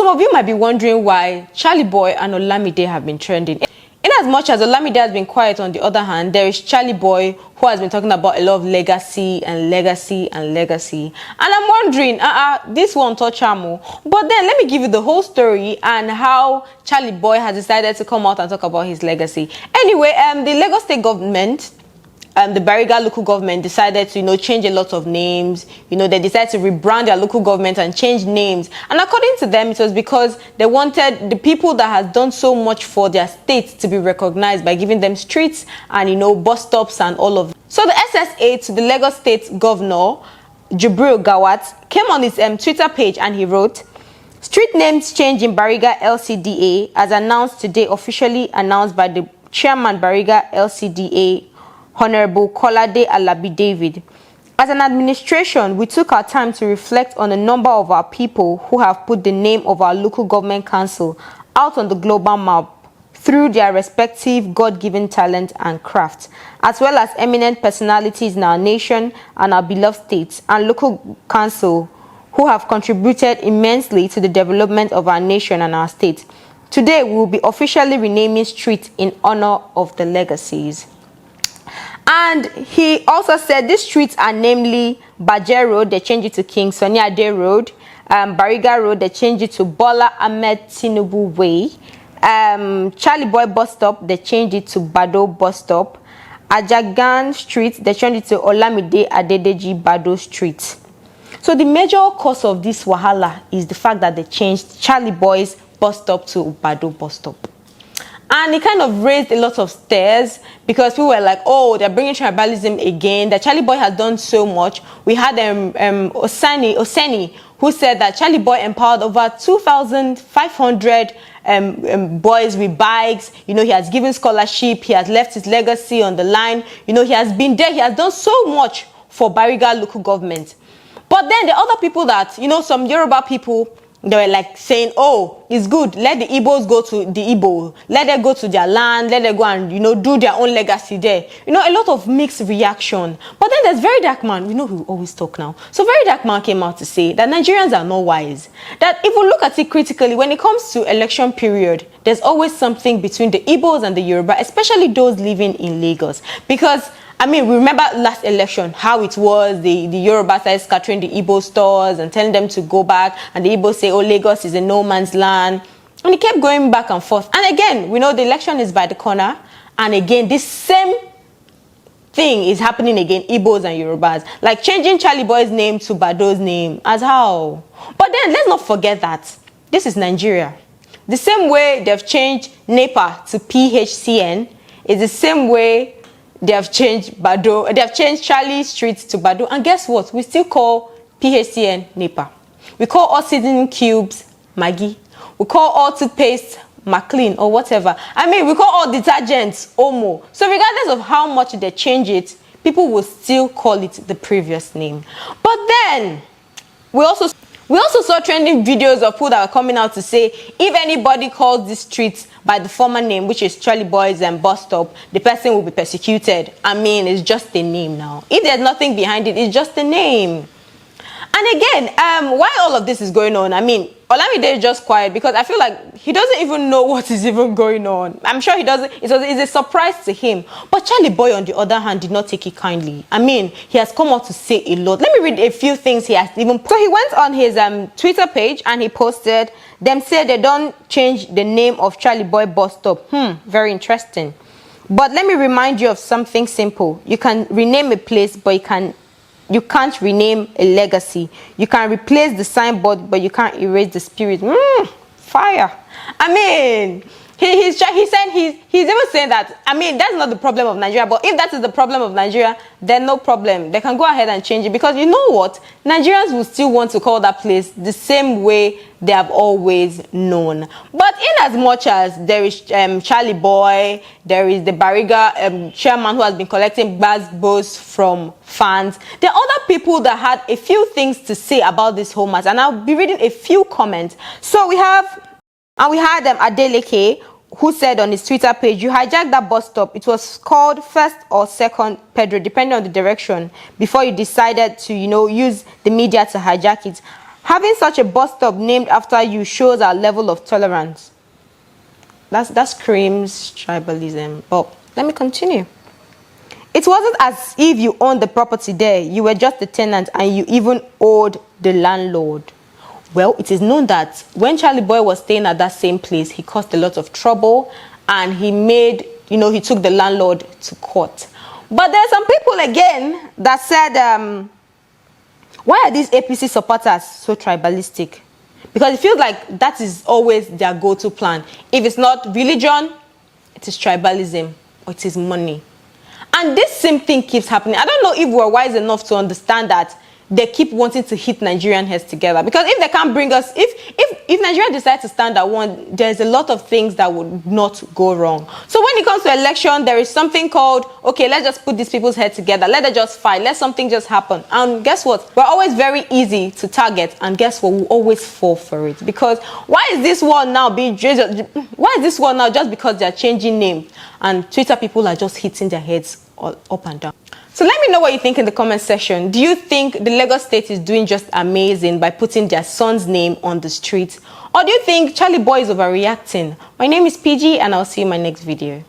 some of you might be wondering why Charly Boy and Olamide have been trending. In as much as Olamide has been quiet, on the other hand, there is Charly Boy who has been talking about a lot of legacy and legacy and legacy. And I'm wondering, this won't touch Amo. But then let me give you the whole story and how Charly Boy has decided to come out and talk about his legacy. Anyway, the Lagos State government, the Bariga local government decided to, change a lot of names. They decided to rebrand their local government and change names. And according to them, it was because they wanted the people that has done so much for their state to be recognized by giving them streets and, bus stops and all of that. So the SSA to the Lagos State governor, Jubril Gawat, came on his Twitter page and he wrote, "Street names change in Bariga LCDA as announced today, officially announced by the chairman Bariga LCDA, Honorable Kolade Alabi David. As an administration, we took our time to reflect on a number of our people who have put the name of our local government council out on the global map through their respective God-given talent and craft, as well as eminent personalities in our nation and our beloved states and local council who have contributed immensely to the development of our nation and our state. Today, we will be officially renaming streets in honor of the legacies." And he also said these streets are namely Bajer Road, they changed it to King Sunny Ade Road. Bariga Road, they changed it to Bola Ahmed Tinubu Way. Charly Boy Bus Stop, they changed it to Bado Bus Stop. Ajagan Street, they changed it to Olamide Adedeji Bado Street. So the major cause of this wahala is the fact that they changed Charly Boy's bus stop to Bado Bus Stop. And it kind of raised a lot of stares because people were like, oh, they're bringing tribalism again, that Charly Boy has done so much. We had Oseni, who said that Charly Boy empowered over 2,500 boys with bikes. He has given scholarship. He has left his legacy on the line. He has been there. He has done so much for Bariga local government. But then the other people that, some Yoruba people, they were like saying, oh, it's good. Let the Igbos go to the Igbo. Let them go to their land. Let them go and, do their own legacy there. A lot of mixed reaction. But then there's Very Dark Man. Who always talk now. So Very Dark Man came out to say that Nigerians are not wise. That if we look at it critically, when it comes to election period, there's always something between the Igbos and the Yoruba, especially those living in Lagos. Because we remember last election, how it was, the Yoruba started scattering the Igbo stores and telling them to go back. And the Igbo say, oh, Lagos is a no man's land. And it kept going back and forth. And again, we know the election is by the corner. And again, this same thing is happening again, Igbos and Yorubas. Like changing Charly Boy's name to Bado's name. As how? But then let's not forget that this is Nigeria. The same way they've changed NEPA to PHCN is the same way they have changed Bado. They have changed Charlie Street to Bado. And guess what? We still call PHCN NEPA. We call all seasoning cubes Maggi. We call all toothpaste McLean or whatever. We call all detergents Omo. So regardless of how much they change it, people will still call it the previous name. But then, we also saw trending videos of people that are coming out to say, if anybody calls this street by the former name, which is Charly Boy's and bus stop, the person will be persecuted. It's just a name now. If there's nothing behind it, it's just a name. And again, why all of this is going on? Olamide is just quiet because I feel like he doesn't even know what is even going on. I'm sure he doesn't. It's a surprise to him. But Charly Boy, on the other hand, did not take it kindly. He has come out to say a lot. Let me read a few things he has even. So he went on his Twitter page and he posted, them say they don't change the name of Charly Boy bus stop. Very interesting. But let me remind you of something simple. You can rename a place, but you can't rename a legacy. You can replace the signboard, but you can't erase the spirit. Fire. He said he's even saying that, that's not the problem of Nigeria, but if that is the problem of Nigeria, then no problem. They can go ahead and change it because you know what? Nigerians will still want to call that place the same way they have always known. But in as much as there is Charly Boy, there is the Bariga chairman who has been collecting gbas from fans, there are other people that had a few things to say about this whole matter, and I'll be reading a few comments. So we had Adeleke, who said on his Twitter page, you hijacked that bus stop. It was called first or second Pedro, depending on the direction, before you decided to, use the media to hijack it. Having such a bus stop named after you shows our level of tolerance. That screams tribalism. But let me continue. It wasn't as if you owned the property there. You were just a tenant and you even owed the landlord. Well, it is known that when Charly Boy was staying at that same place, he caused a lot of trouble and he took the landlord to court. But there are some people again that said, why are these APC supporters so tribalistic? Because it feels like that is always their go-to plan. If it's not religion, it is tribalism or it is money. And this same thing keeps happening. I don't know if we're wise enough to understand that they keep wanting to hit Nigerian heads together. Because if they can't bring us, if Nigeria decides to stand at one, there's a lot of things that would not go wrong. So when it comes to election, there is something called, okay, let's just put these people's heads together. Let them just fight. Let something just happen. And guess what? We're always very easy to target. And guess what? We'll always fall for it. Because why is this one now just because they're changing names? And Twitter people are just hitting their heads all up and down. So let me know what you think in the comment section. Do you think the Lagos state is doing just amazing by putting their son's name on the streets? Or do you think Charly Boy is overreacting? My name is PG and I'll see you in my next video.